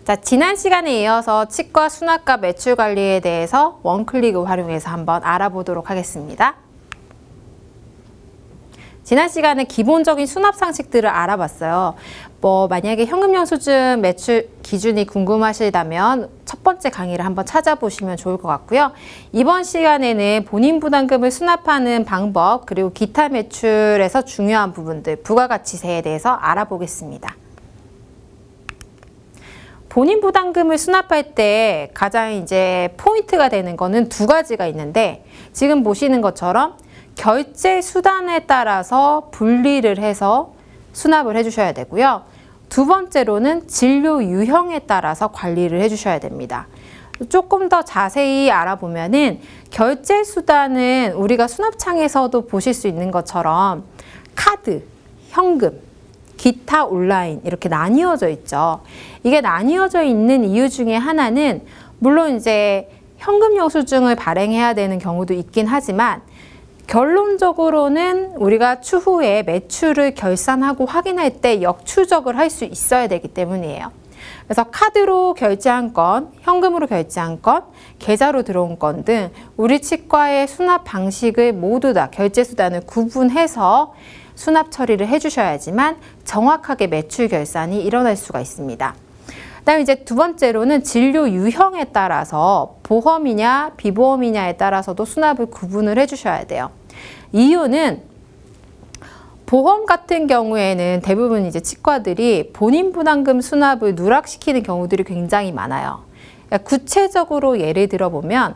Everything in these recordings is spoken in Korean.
자, 지난 시간에 이어서 치과 수납과 매출 관리에 대해서 원클릭을 활용해서 한번 알아보도록 하겠습니다. 지난 시간에 기본적인 수납 상식들을 알아봤어요. 만약에 현금영수증 매출 기준이 궁금하시다면 첫 번째 강의를 한번 찾아보시면 좋을 것 같고요. 이번 시간에는 본인 부담금을 수납하는 방법, 그리고 기타 매출에서 중요한 부분들, 부가가치세에 대해서 알아보겠습니다. 본인 부담금을 수납할 때 가장 이제 포인트가 되는 거는 두 가지가 있는데, 지금 보시는 것처럼 결제 수단에 따라서 분리를 해서 수납을 해주셔야 되고요. 두 번째로는 진료 유형에 따라서 관리를 해주셔야 됩니다. 조금 더 자세히 알아보면은 결제 수단은 우리가 수납창에서도 보실 수 있는 것처럼 카드, 현금, 기타 온라인 이렇게 나뉘어져 있죠. 이게 나뉘어져 있는 이유 중에 하나는 물론 이제 현금 영수증을 발행해야 되는 경우도 있긴 하지만 결론적으로는 우리가 추후에 매출을 결산하고 확인할 때 역추적을 할 수 있어야 되기 때문이에요. 그래서 카드로 결제한 건, 현금으로 결제한 건, 계좌로 들어온 건 등 우리 치과의 수납 방식을 모두 다 결제 수단을 구분해서 수납 처리를 해주셔야지만 정확하게 매출 결산이 일어날 수가 있습니다. 그다음에 이제 두 번째로는 진료 유형에 따라서 보험이냐 비보험이냐에 따라서도 수납을 구분을 해주셔야 돼요. 이유는 보험 같은 경우에는 대부분 이제 치과들이 본인 부담금 수납을 누락시키는 경우들이 굉장히 많아요. 그러니까 구체적으로 예를 들어보면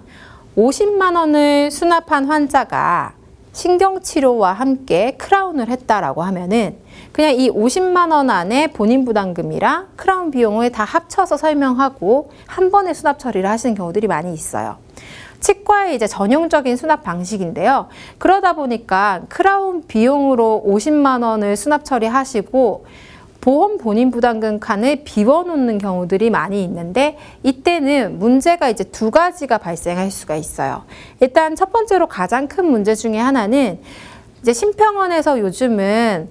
50만 원을 수납한 환자가 신경치료와 함께 크라운을 했다라고 하면은 그냥 이 50만 원 안에 본인 부담금이랑 크라운 비용을 다 합쳐서 설명하고 한 번에 수납 처리를 하시는 경우들이 많이 있어요. 치과의 이제 전형적인 수납 방식인데요. 그러다 보니까 크라운 비용으로 50만 원을 수납 처리하시고 보험 본인 부담금 칸을 비워놓는 경우들이 많이 있는데 이때는 문제가 이제 두 가지가 발생할 수가 있어요. 일단 첫 번째로 가장 큰 문제 중에 하나는 이제 심평원에서 요즘은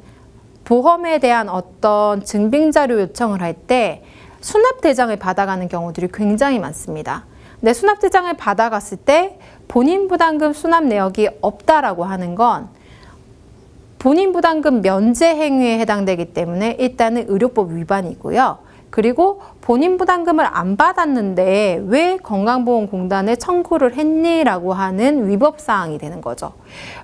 보험에 대한 어떤 증빙자료 요청을 할 때 수납대장을 받아가는 경우들이 굉장히 많습니다. 근데 수납대장을 받아갔을 때 본인 부담금 수납 내역이 없다라고 하는 건 본인 부담금 면제 행위에 해당되기 때문에 일단은 의료법 위반이고요. 그리고 본인 부담금을 안 받았는데 왜 건강보험공단에 청구를 했니라고 하는 위법사항이 되는 거죠.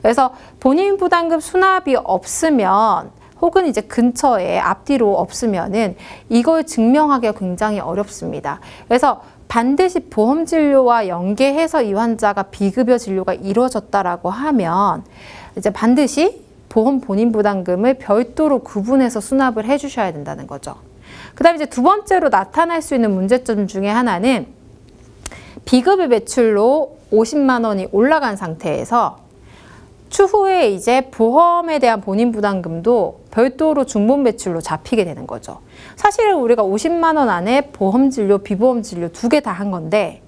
그래서 본인 부담금 수납이 없으면 혹은 이제 근처에 앞뒤로 없으면은 이걸 증명하기가 굉장히 어렵습니다. 그래서 반드시 보험 진료와 연계해서 이 환자가 비급여 진료가 이루어졌다라고 하면 이제 반드시 보험 본인 부담금을 별도로 구분해서 수납을 해주셔야 된다는 거죠. 그 다음에 이제 두 번째로 나타날 수 있는 문제점 중에 하나는 비급여 매출로 50만 원이 올라간 상태에서 추후에 이제 보험에 대한 본인 부담금도 별도로 중복 매출로 잡히게 되는 거죠. 사실은 우리가 50만 원 안에 보험 진료, 비보험 진료 두 개 다 한 건데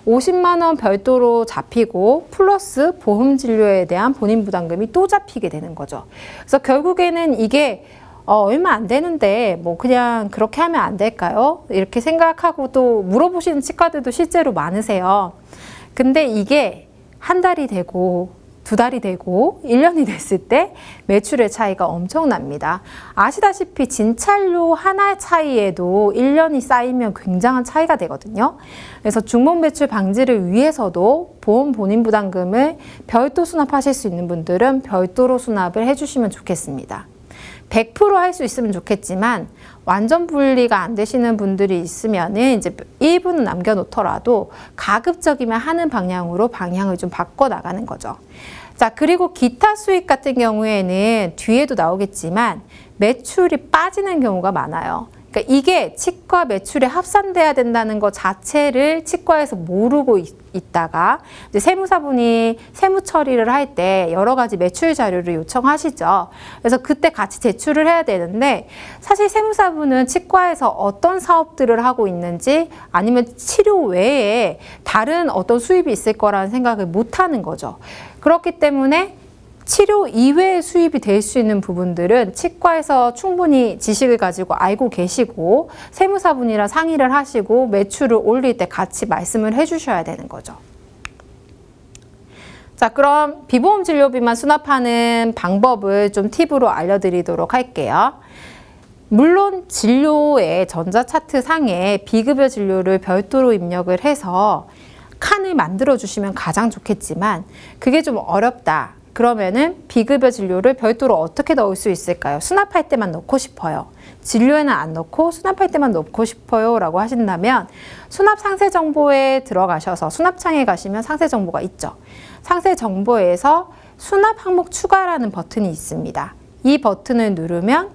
50만 원 별도로 잡히고 플러스 보험 진료에 대한 본인 부담금이 또 잡히게 되는 거죠. 그래서 결국에는 이게 얼마 안 되는데 뭐 그냥 그렇게 하면 안 될까요? 이렇게 생각하고 또 물어보시는 치과들도 실제로 많으세요. 근데 이게 한 달이 되고 두 달이 되고 1년이 됐을 때 매출의 차이가 엄청납니다. 아시다시피 진찰료 하나 차이에도 1년이 쌓이면 굉장한 차이가 되거든요. 그래서 중복 매출 방지를 위해서도 보험 본인 부담금을 별도 수납하실 수 있는 분들은 별도로 수납을 해주시면 좋겠습니다. 100% 할 수 있으면 좋겠지만 완전 분리가 안 되시는 분들이 있으면은 이제 일부는 남겨놓더라도 가급적이면 하는 방향으로 방향을 좀 바꿔 나가는 거죠. 자, 그리고 기타 수익 같은 경우에는 뒤에도 나오겠지만 매출이 빠지는 경우가 많아요. 그러니까 이게 치과 매출에 합산돼야 된다는 것 자체를 치과에서 모르고 있다가 이제 세무사분이 세무 처리를 할 때 여러 가지 매출 자료를 요청하시죠. 그래서 그때 같이 제출을 해야 되는데 사실 세무사분은 치과에서 어떤 사업들을 하고 있는지 아니면 치료 외에 다른 어떤 수입이 있을 거라는 생각을 못 하는 거죠. 그렇기 때문에 치료 이외에 수입이 될 수 있는 부분들은 치과에서 충분히 지식을 가지고 알고 계시고 세무사분이랑 상의를 하시고 매출을 올릴 때 같이 말씀을 해주셔야 되는 거죠. 자, 그럼 비보험 진료비만 수납하는 방법을 좀 팁으로 알려드리도록 할게요. 물론 진료의 전자차트 상에 비급여 진료를 별도로 입력을 해서 칸을 만들어 주시면 가장 좋겠지만 그게 좀 어렵다. 그러면은 비급여 진료를 별도로 어떻게 넣을 수 있을까요? 수납할 때만 넣고 싶어요. 진료에는 안 넣고 수납할 때만 넣고 싶어요 라고 하신다면 수납 상세 정보에 들어가셔서 수납창에 가시면 상세 정보가 있죠. 상세 정보에서 수납 항목 추가라는 버튼이 있습니다. 이 버튼을 누르면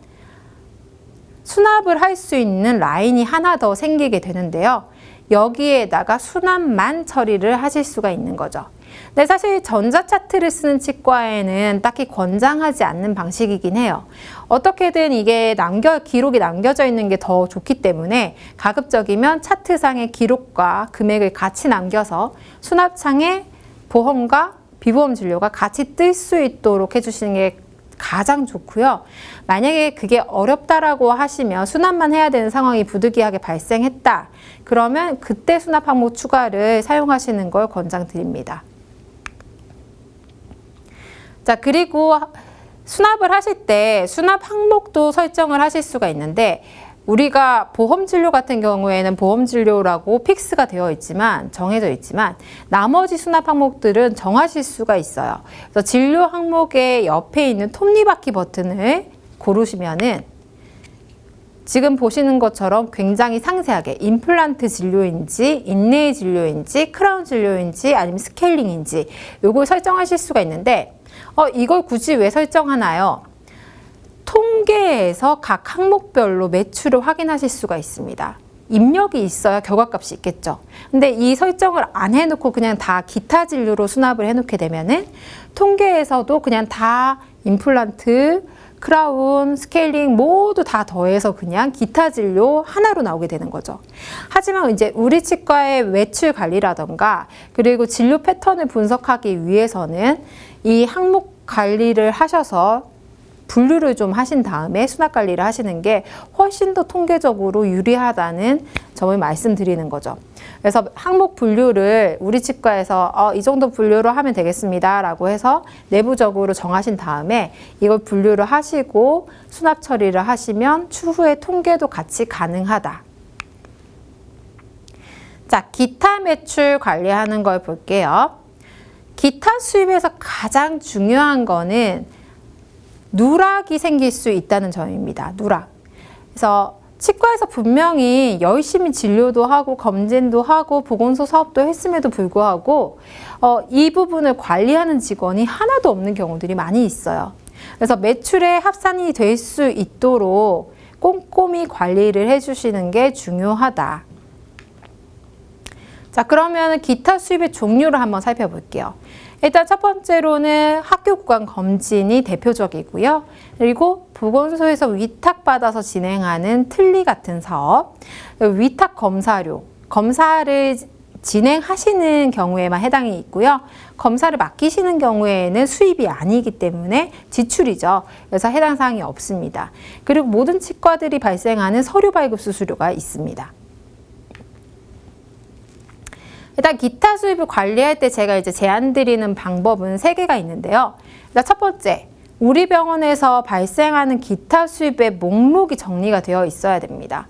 수납을 할 수 있는 라인이 하나 더 생기게 되는데요. 여기에다가 수납만 처리를 하실 수가 있는 거죠. 근데 사실 전자차트를 쓰는 치과에는 딱히 권장하지 않는 방식이긴 해요. 어떻게든 이게 기록이 남겨져 있는 게 더 좋기 때문에 가급적이면 차트상의 기록과 금액을 같이 남겨서 수납창에 보험과 비보험 진료가 같이 뜰 수 있도록 해주시는 게 가장 좋고요. 만약에 그게 어렵다라고 하시면 수납만 해야 되는 상황이 부득이하게 발생했다. 그러면 그때 수납 항목 추가를 사용하시는 걸 권장드립니다. 자, 그리고 수납을 하실 때 수납 항목도 설정을 하실 수가 있는데 우리가 보험 진료 같은 경우에는 보험 진료라고 픽스가 되어 있지만 정해져 있지만 나머지 수납 항목들은 정하실 수가 있어요. 그래서 진료 항목의 옆에 있는 톱니바퀴 버튼을 고르시면은 지금 보시는 것처럼 굉장히 상세하게 임플란트 진료인지 인내의 진료인지 크라운 진료인지 아니면 스케일링인지 요걸 설정하실 수가 있는데 이걸 굳이 왜 설정하나요? 통계에서 각 항목별로 매출을 확인하실 수가 있습니다. 입력이 있어야 결과값이 있겠죠. 근데 이 설정을 안 해놓고 그냥 다 기타 진료로 수납을 해놓게 되면은 통계에서도 그냥 다 임플란트, 크라운, 스케일링 모두 다 더해서 그냥 기타 진료 하나로 나오게 되는 거죠. 하지만 이제 우리 치과의 매출 관리라던가 그리고 진료 패턴을 분석하기 위해서는 이 항목 관리를 하셔서 분류를 좀 하신 다음에 수납 관리를 하시는 게 훨씬 더 통계적으로 유리하다는 점을 말씀드리는 거죠. 그래서 항목 분류를 우리 치과에서 이 정도 분류로 하면 되겠습니다 라고 해서 내부적으로 정하신 다음에 이걸 분류를 하시고 수납 처리를 하시면 추후에 통계도 같이 가능하다. 자, 기타 매출 관리하는 걸 볼게요. 기타 수입에서 가장 중요한 거는 누락이 생길 수 있다는 점입니다. 누락. 그래서 치과에서 분명히 열심히 진료도 하고 검진도 하고 보건소 사업도 했음에도 불구하고 이 부분을 관리하는 직원이 하나도 없는 경우들이 많이 있어요. 그래서 매출에 합산이 될 수 있도록 꼼꼼히 관리를 해주시는 게 중요하다. 자, 그러면 기타 수입의 종류를 한번 살펴볼게요. 일단 첫 번째로는 학교 구강 검진이 대표적이고요. 그리고 보건소에서 위탁받아서 진행하는 틀니 같은 사업, 위탁 검사료, 검사를 진행하시는 경우에만 해당이 있고요. 검사를 맡기시는 경우에는 수입이 아니기 때문에 지출이죠. 그래서 해당 사항이 없습니다. 그리고 모든 치과들이 발생하는 서류 발급 수수료가 있습니다. 일단 기타 수입을 관리할 때 제가 이제 제안드리는 방법은 3개가 있는데요. 일단 첫 번째, 우리 병원에서 발생하는 기타 수입의 목록이 정리가 되어 있어야 됩니다.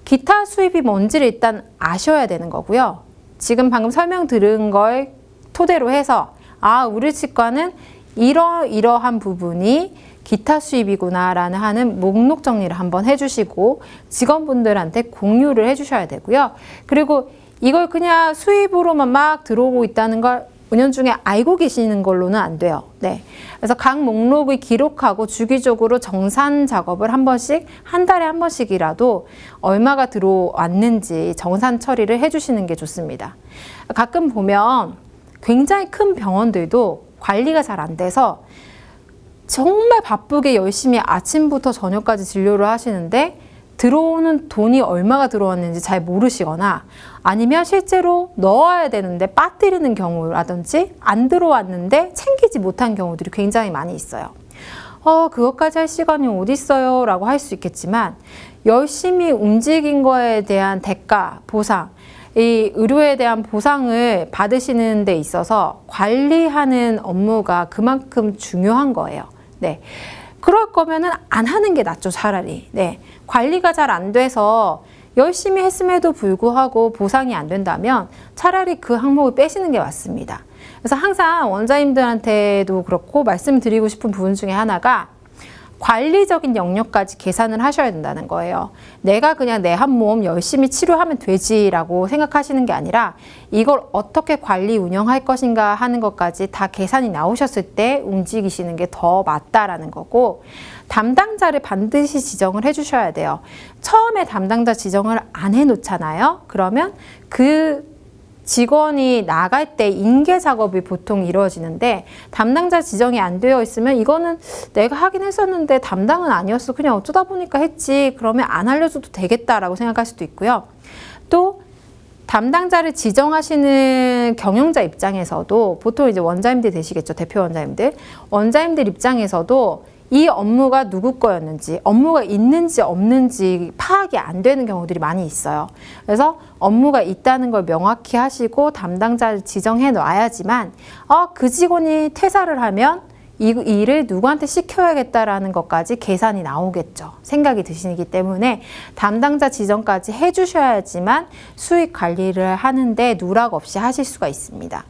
기타 수입이 뭔지를 일단 아셔야 되는 거고요. 지금 방금 설명 들은 걸 토대로 해서 우리 치과는 이러한 부분이 기타 수입이구나 라는 하는 목록 정리를 한번 해주시고 직원분들한테 공유를 해주셔야 되고요. 그리고 이걸 그냥 수입으로만 막 들어오고 있다는 걸 은연중에 알고 계시는 걸로는 안 돼요. 네. 그래서 각 목록을 기록하고 주기적으로 정산 작업을 한 번씩, 한 달에 한 번씩이라도 얼마가 들어왔는지 정산 처리를 해주시는 게 좋습니다. 가끔 보면 굉장히 큰 병원들도 관리가 잘 안 돼서 정말 바쁘게 열심히 아침부터 저녁까지 진료를 하시는데 들어오는 돈이 얼마가 들어왔는지 잘 모르시거나 아니면 실제로 넣어야 되는데 빠뜨리는 경우라든지 안 들어왔는데 챙기지 못한 경우들이 굉장히 많이 있어요. 그것까지 할 시간이 어디 있어요? 라고 할 수 있겠지만 열심히 움직인 거에 대한 대가, 보상, 이 의료에 대한 보상을 받으시는 데 있어서 관리하는 업무가 그만큼 중요한 거예요. 네. 그럴 거면은 안 하는 게 낫죠, 차라리. 네. 관리가 잘 안 돼서 열심히 했음에도 불구하고 보상이 안 된다면 차라리 그 항목을 빼시는 게 맞습니다. 그래서 항상 원장님들한테도 그렇고 말씀드리고 싶은 부분 중에 하나가 관리적인 영역까지 계산을 하셔야 된다는 거예요. 내가 그냥 내 한 몸 열심히 치료하면 되지라고 생각하시는 게 아니라 이걸 어떻게 관리 운영할 것인가 하는 것까지 다 계산이 나오셨을 때 움직이시는 게 더 맞다라는 거고, 담당자를 반드시 지정을 해주셔야 돼요. 처음에 담당자 지정을 안 해놓잖아요. 그러면 그 직원이 나갈 때 인계 작업이 보통 이루어지는데 담당자 지정이 안 되어 있으면 이거는 내가 하긴 했었는데 담당은 아니었어. 그냥 어쩌다 보니까 했지. 그러면 안 알려줘도 되겠다라고 생각할 수도 있고요. 또 담당자를 지정하시는 경영자 입장에서도 보통 이제 원장님들 되시겠죠. 대표 원장님들. 원장님들 입장에서도 이 업무가 누구 거였는지, 업무가 있는지 없는지 파악이 안 되는 경우들이 많이 있어요. 그래서 업무가 있다는 걸 명확히 하시고 담당자를 지정해 놔야지만 그 직원이 퇴사를 하면 이 일을 누구한테 시켜야겠다라는 것까지 계산이 나오겠죠. 생각이 드시기 때문에 담당자 지정까지 해주셔야지만 수익 관리를 하는데 누락 없이 하실 수가 있습니다.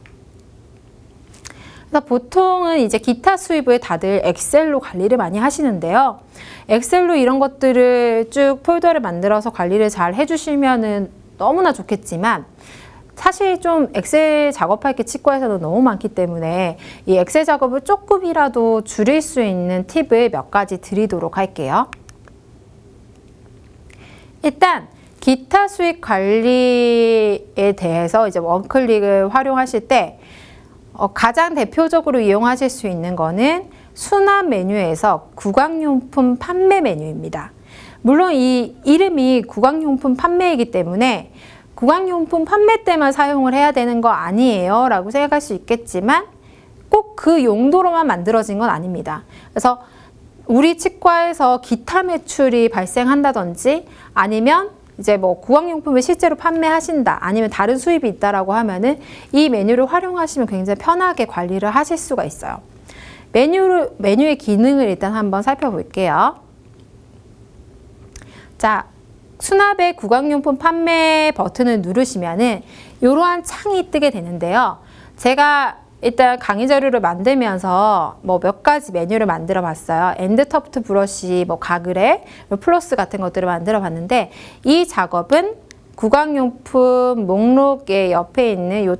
그래서 보통은 이제 기타 수입을 다들 엑셀로 관리를 많이 하시는데요. 엑셀로 이런 것들을 쭉 폴더를 만들어서 관리를 잘 해주시면은 너무나 좋겠지만 사실 좀 엑셀 작업할 게 치과에서는 너무 많기 때문에 이 엑셀 작업을 조금이라도 줄일 수 있는 팁을 몇 가지 드리도록 할게요. 일단 기타 수익 관리에 대해서 이제 원클릭을 활용하실 때 가장 대표적으로 이용하실 수 있는 거는 수납 메뉴에서 구강용품 판매 메뉴입니다. 물론 이 이름이 구강용품 판매이기 때문에 구강용품 판매 때만 사용을 해야 되는 거 아니에요 라고 생각할 수 있겠지만 꼭 그 용도로만 만들어진 건 아닙니다. 그래서 우리 치과에서 기타 매출이 발생한다든지 아니면 이제 뭐 구강용품을 실제로 판매하신다 아니면 다른 수입이 있다라고 하면은 이 메뉴를 활용하시면 굉장히 편하게 관리를 하실 수가 있어요. 메뉴의 기능을 일단 한번 살펴볼게요. 자, 수납의 구강용품 판매 버튼을 누르시면은 이러한 창이 뜨게 되는데요. 제가 일단 강의 자료를 만들면서 뭐 몇 가지 메뉴를 만들어 봤어요. 엔드터프트 브러쉬, 뭐 가글에 플러스 같은 것들을 만들어 봤는데 이 작업은 구강용품 목록의 옆에 있는 이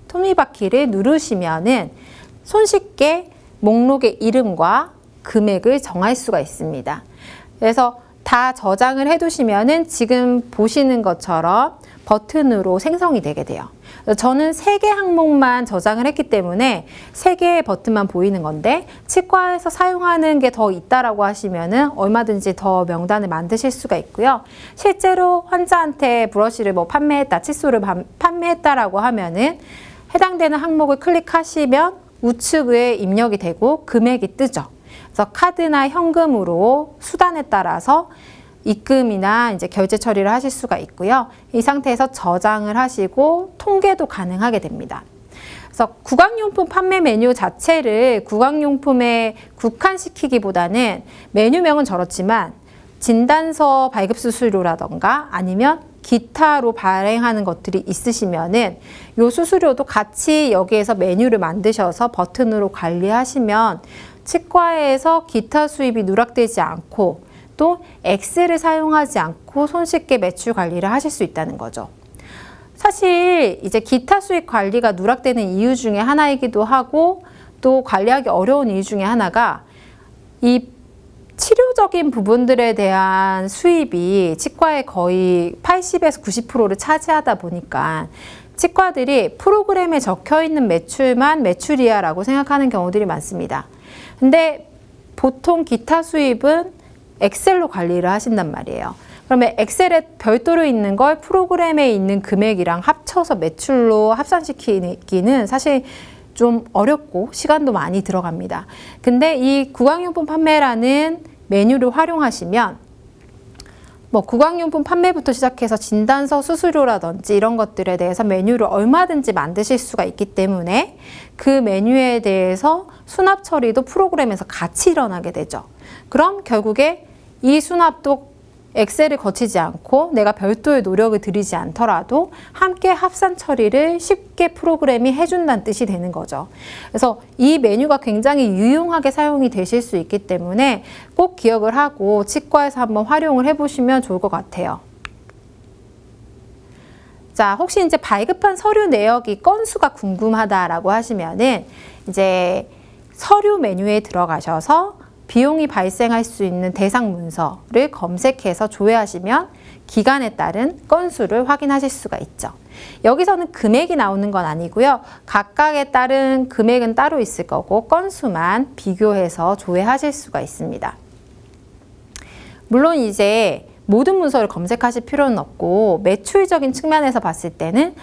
톱니바퀴를 누르시면은 손쉽게 목록의 이름과 금액을 정할 수가 있습니다. 그래서 다 저장을 해두시면은 지금 보시는 것처럼 버튼으로 생성이 되게 돼요. 저는 3개 항목만 저장을 했기 때문에 3개의 버튼만 보이는 건데 치과에서 사용하는 게 더 있다라고 하시면은 얼마든지 더 명단을 만드실 수가 있고요. 실제로 환자한테 브러쉬를 뭐 판매했다, 칫솔을 판매했다라고 하면은 해당되는 항목을 클릭하시면 우측에 입력이 되고 금액이 뜨죠. 그래서 카드나 현금으로 수단에 따라서 입금이나 이제 결제 처리를 하실 수가 있고요. 이 상태에서 저장을 하시고 통계도 가능하게 됩니다. 그래서 구강용품 판매 메뉴 자체를 구강용품에 국한시키기보다는 메뉴명은 저렇지만 진단서 발급 수수료라던가 아니면 기타로 발행하는 것들이 있으시면은 요 수수료도 같이 여기에서 메뉴를 만드셔서 버튼으로 관리하시면 치과에서 기타 수입이 누락되지 않고 또 엑셀을 사용하지 않고 손쉽게 매출 관리를 하실 수 있다는 거죠. 사실 이제 기타 수익 관리가 누락되는 이유 중에 하나이기도 하고 또 관리하기 어려운 이유 중에 하나가 이 치료적인 부분들에 대한 수입이 치과의 거의 80에서 90%를 차지하다 보니까 치과들이 프로그램에 적혀 있는 매출만 매출이야 라고 생각하는 경우들이 많습니다. 근데 보통 기타 수입은 엑셀로 관리를 하신단 말이에요. 그러면 엑셀에 별도로 있는 걸 프로그램에 있는 금액이랑 합쳐서 매출로 합산시키기는 사실 좀 어렵고 시간도 많이 들어갑니다. 근데 이 구강용품 판매라는 메뉴를 활용하시면 뭐 구강용품 판매부터 시작해서 진단서 수수료라든지 이런 것들에 대해서 메뉴를 얼마든지 만드실 수가 있기 때문에 그 메뉴에 대해서 수납 처리도 프로그램에서 같이 일어나게 되죠. 그럼 결국에 이 수납도 엑셀을 거치지 않고 내가 별도의 노력을 들이지 않더라도 함께 합산 처리를 쉽게 프로그램이 해준다는 뜻이 되는 거죠. 그래서 이 메뉴가 굉장히 유용하게 사용이 되실 수 있기 때문에 꼭 기억을 하고 치과에서 한번 활용을 해보시면 좋을 것 같아요. 자, 혹시 이제 발급한 서류 내역이 건수가 궁금하다라고 하시면은 이제 서류 메뉴에 들어가셔서 비용이 발생할 수 있는 대상 문서를 검색해서 조회하시면 기간에 따른 건수를 확인하실 수가 있죠. 여기서는 금액이 나오는 건 아니고요. 각각에 따른 금액은 따로 있을 거고 건수만 비교해서 조회하실 수가 있습니다. 물론 이제 모든 문서를 검색하실 필요는 없고 매출적인 측면에서 봤을 때는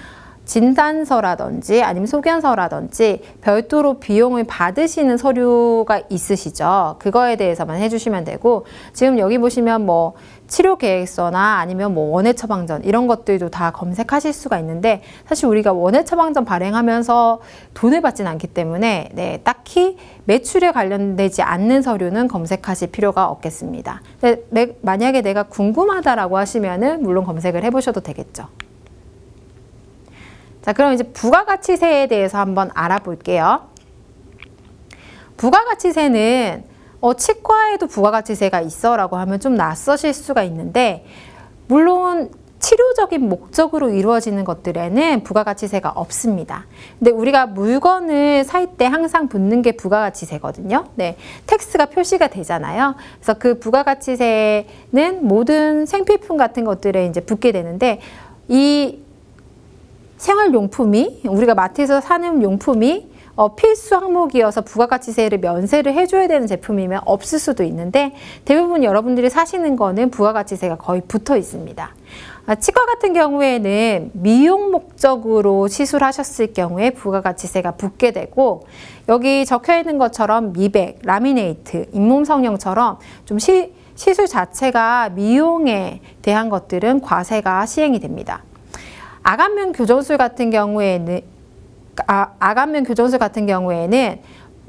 진단서라든지 아니면 소견서라든지 별도로 비용을 받으시는 서류가 있으시죠. 그거에 대해서만 해주시면 되고 지금 여기 보시면 뭐 치료계획서나 아니면 뭐 원해 처방전 이런 것들도 다 검색하실 수가 있는데 사실 우리가 원해 처방전 발행하면서 돈을 받진 않기 때문에 딱히 매출에 관련되지 않는 서류는 검색하실 필요가 없겠습니다. 근데 만약에 내가 궁금하다라고 하시면은 물론 검색을 해보셔도 되겠죠. 자, 그럼 이제 부가가치세에 대해서 한번 알아볼게요. 부가가치세는 치과에도 부가가치세가 있어 라고 하면 좀 낯서실 수가 있는데 물론 치료적인 목적으로 이루어지는 것들에는 부가가치세가 없습니다. 근데 우리가 물건을 살 때 항상 붙는 게 부가가치세거든요. 네, 텍스가 표시가 되잖아요. 그래서 그 부가가치세는 모든 생필품 같은 것들에 이제 붙게 되는데 이 생활용품이 우리가 마트에서 사는 용품이 필수 항목이어서 부가가치세를 면세를 해줘야 되는 제품이면 없을 수도 있는데 대부분 여러분들이 사시는 거는 부가가치세가 거의 붙어 있습니다. 치과 같은 경우에는 미용 목적으로 시술하셨을 경우에 부가가치세가 붙게 되고 여기 적혀 있는 것처럼 미백, 라미네이트, 잇몸 성형처럼 좀 시술 자체가 미용에 대한 것들은 과세가 시행이 됩니다. 아간면 교정술 같은 경우에는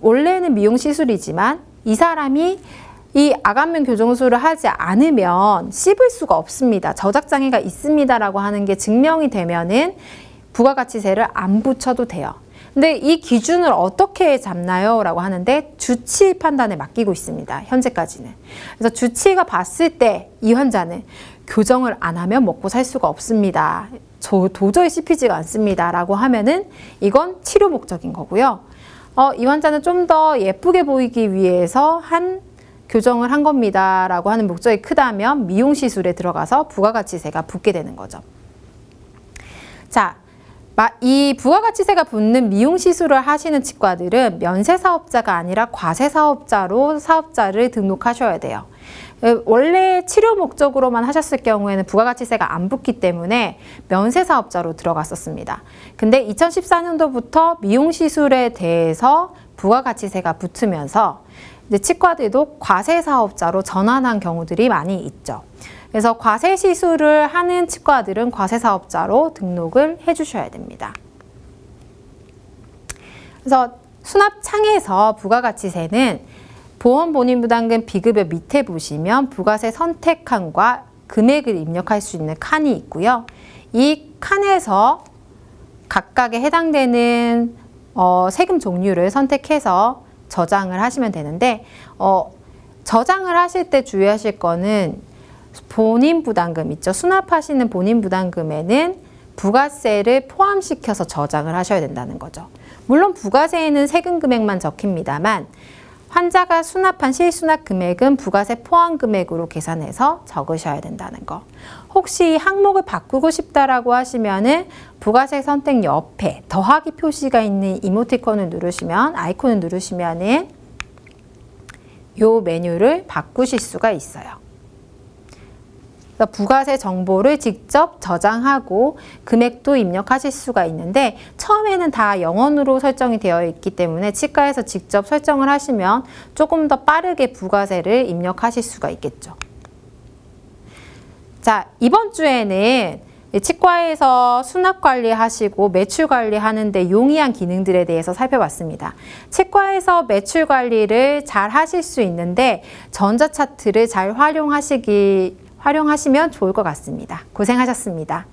원래는 미용 시술이지만 이 사람이 이 아간면 교정술을 하지 않으면 씹을 수가 없습니다. 저작장애가 있습니다라고 하는 게 증명이 되면은 부가가치세를 안 붙여도 돼요. 근데 이 기준을 어떻게 잡나요? 라고 하는데 주치 판단에 맡기고 있습니다. 현재까지는. 그래서 주치가 봤을 때 이 환자는 교정을 안 하면 먹고 살 수가 없습니다. 저 도저히 씹히지가 않습니다. 라고 하면은 이건 치료 목적인 거고요. 이 환자는 좀 더 예쁘게 보이기 위해서 교정을 한 겁니다. 라고 하는 목적이 크다면 미용 시술에 들어가서 부가가치세가 붙게 되는 거죠. 자, 이 부가가치세가 붙는 미용 시술을 하시는 치과들은 면세 사업자가 아니라 과세 사업자로 사업자를 등록하셔야 돼요. 원래 치료 목적으로만 하셨을 경우에는 부가가치세가 안 붙기 때문에 면세 사업자로 들어갔었습니다. 근데 2014년도부터 미용 시술에 대해서 부가가치세가 붙으면서 이제 치과들도 과세 사업자로 전환한 경우들이 많이 있죠. 그래서 과세 시술을 하는 치과들은 과세 사업자로 등록을 해주셔야 됩니다. 그래서 수납창에서 부가가치세는 보험 본인 부담금 비급여 밑에 보시면 부가세 선택칸과 금액을 입력할 수 있는 칸이 있고요. 이 칸에서 각각에 해당되는 세금 종류를 선택해서 저장을 하시면 되는데 저장을 하실 때 주의하실 거는 본인 부담금 있죠. 수납하시는 본인 부담금에는 부가세를 포함시켜서 저장을 하셔야 된다는 거죠. 물론 부가세에는 세금 금액만 적힙니다만 환자가 수납한 실수납 금액은 부가세 포함 금액으로 계산해서 적으셔야 된다는 거. 혹시 항목을 바꾸고 싶다라고 하시면은 부가세 선택 옆에 더하기 표시가 있는 이모티콘을 누르시면 아이콘을 누르시면은 요 메뉴를 바꾸실 수가 있어요. 그래서 부가세 정보를 직접 저장하고 금액도 입력하실 수가 있는데 처음에는 다 영원으로 설정이 되어 있기 때문에 치과에서 직접 설정을 하시면 조금 더 빠르게 부가세를 입력하실 수가 있겠죠. 자, 이번 주에는 치과에서 수납 관리하시고 매출 관리하는데 용이한 기능들에 대해서 살펴봤습니다. 치과에서 매출 관리를 잘 하실 수 있는데 전자차트를 잘 활용하시면 좋을 것 같습니다. 고생하셨습니다.